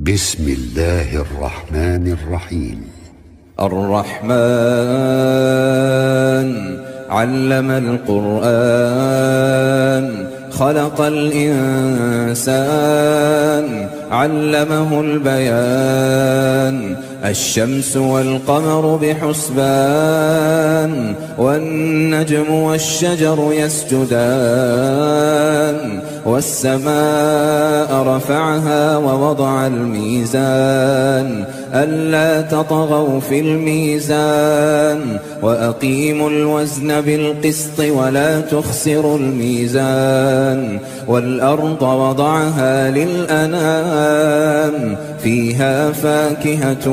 بسم الله الرحمن الرحيم. الرحمن علم القرآن خلق الإنسان علمه البيان الشمس والقمر بحسبان والنجم والشجر يسجدان والسماء رفعها ووضع الميزان ألا تطغوا في الميزان وأقيموا الوزن بالقسط ولا تخسروا الميزان والأرض وضعها للأنام فيها فاكهة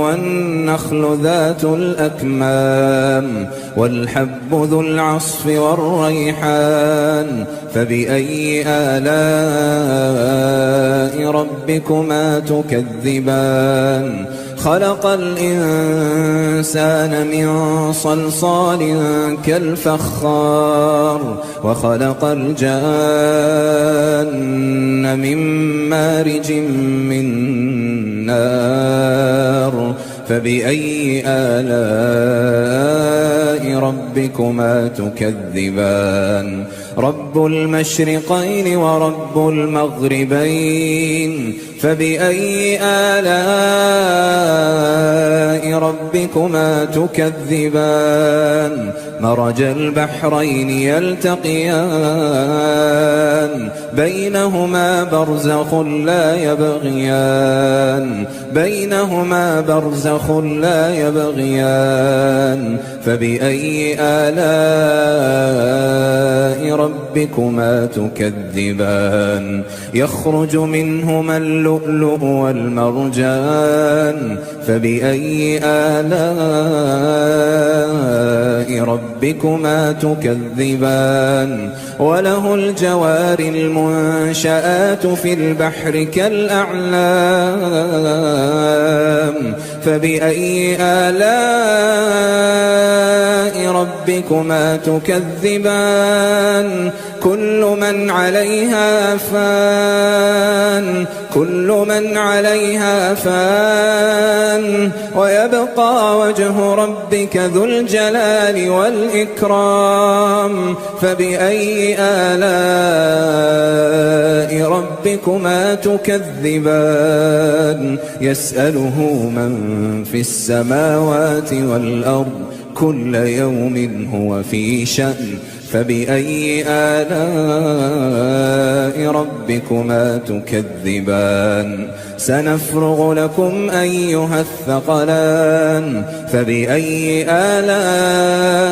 والنخل ذات الأكمام والحب ذو العصف والريحان فبأي آلاء ربكما تكذبان خلق الإنسان من صلصال كالفخار وخلق الجان من مارج من نار فبأي آلاء ربكما تكذبان رب المشرقين ورب المغربين فبأي آلاء ربكما تكذبان مرج البحرين يلتقيان بينهما برزخ لا يبغيان فبأي آلاء ربكما تكذبان يخرج منهما اللؤلؤ والمرجان فبأي آلاء ربكما تكذبان وله الجوار المنشآت في البحر كالأعلام فبأي آلاء ربكما تكذبان كل من عليها فان ويبقى وجه ربك ذو الجلال والإكرام فبأي آلاء ربكما تكذبان يسأله من في السماوات والأرض كل يوم هو في شأن فبأي آلاء ربكما تكذبان سنفرغ لكم أيها الثقلان فبأي آلاء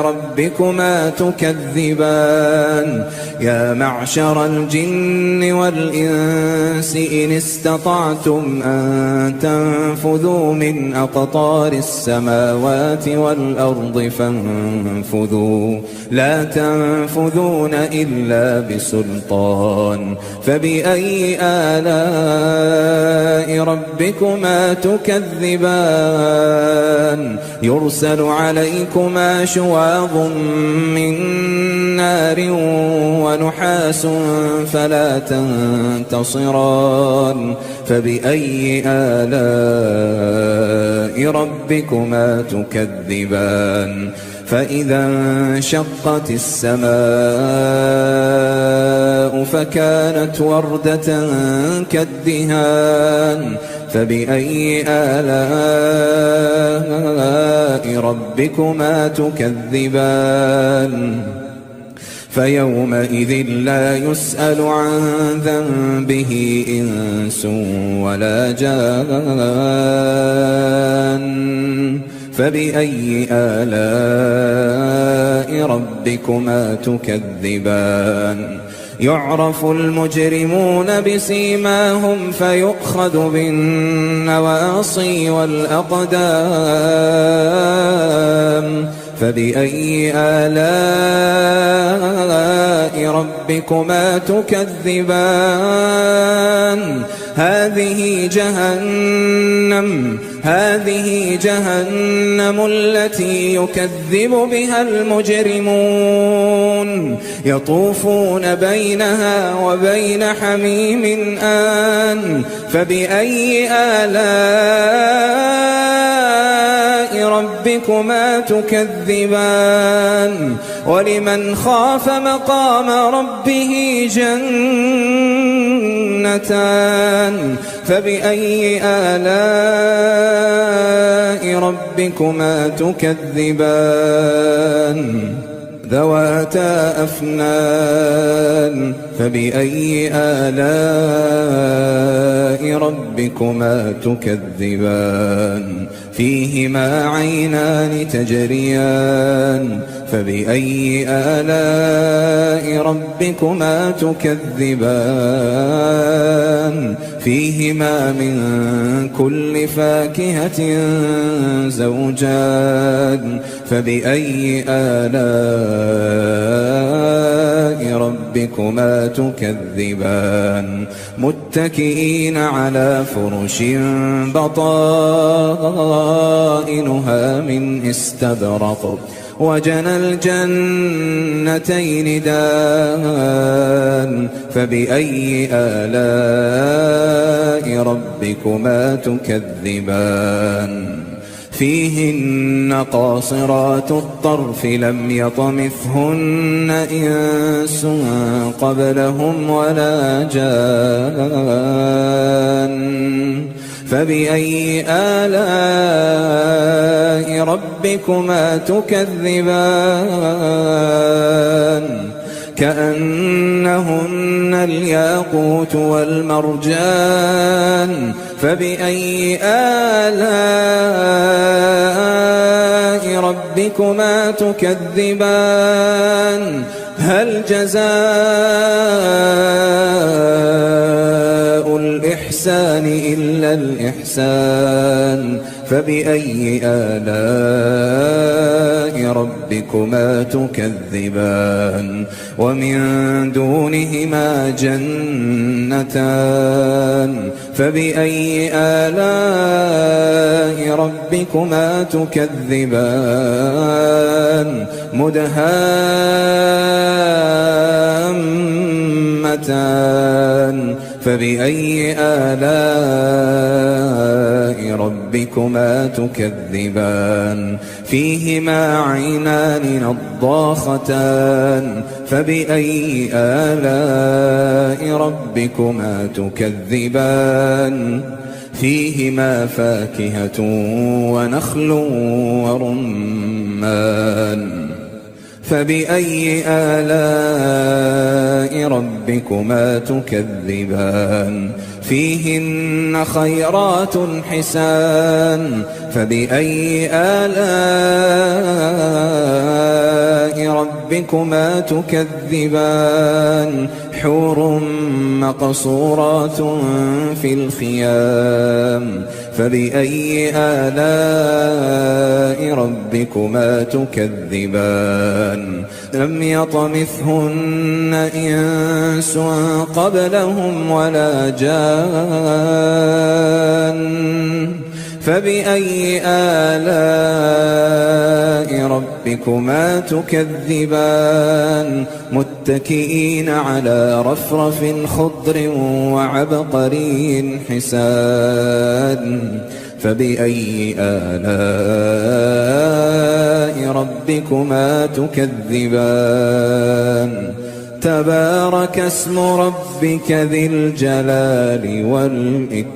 ربكما تكذبان يا معشر الجن والإنس إن استطعتم أن تنفذوا من أقطار السماوات والأرض فانفذوا لا تنفذون إلا بسلطان فبأي آلاء ربكما تكذبان يرسل عليكما شواظ من نار ونحاس فلا تنتصران فبأي آلاء ربكما تكذبان فإذا انشقت السماء فكانت وردة كالدهان فبأي آلاء ربكما تكذبان فيومئذ لا يسأل عن ذنبه إنس ولا جان فبأي آلاء ربكما تكذبان يعرف المجرمون بسيماهم فيؤخذ بالنواصي والأقدام فبأي آلاء ربكما تكذبان هذه جهنم التي يكذب بها المجرمون يطوفون بينها وبين حميم آن فبأي آلاء ربكما تكذبان ولمن خاف مقام ربه جنتان فبأي آلاء ربكما تكذبان ذواتا أفنان فبأي آلاء ربكما تكذبان فيهما عينان تجريان فبأي آلاء ربكما تكذبان فيهما من كل فاكهة زوجان فبأي آلاء ربكما تكذبان متكئين على فرش بطائنها من استبرق وجنى الجنتين دان فبأي آلاء ربكما تكذبان فيهن قاصرات الطرف لم يطمثهن إنس قبلهم ولا جان فبأي آلاء ربكما تكذبان كأنهن الياقوت والمرجان فبأي آلاء ربكما تكذبان هل جزاء الإحسان إلا الإحسان فبأي آلاء ربكما تكذبان ومن دونهما جنتان فبأي آلاء ربكما تكذبان مدهامتان فبأي آلاء ربكما تكذبان فيهما عينان نضاختان فبأي آلاء ربكما تكذبان فيهما فاكهة ونخل ورمان فبأي آلاء ربكما تكذبان فيهن خيرات حسان فبأي آلاء ربكما تكذبان حور مقصورات في الخيام فبأي آلاء ربكما تكذبان لم يطمثهن إنس قبلهم ولا جان فبأي آلاء ربكما تكذبان متكئين على رفرف خضر وعبقري حسان فبأي آلاء ربكما تكذبان تبارك اسم ربك ذي الجلال والإكرام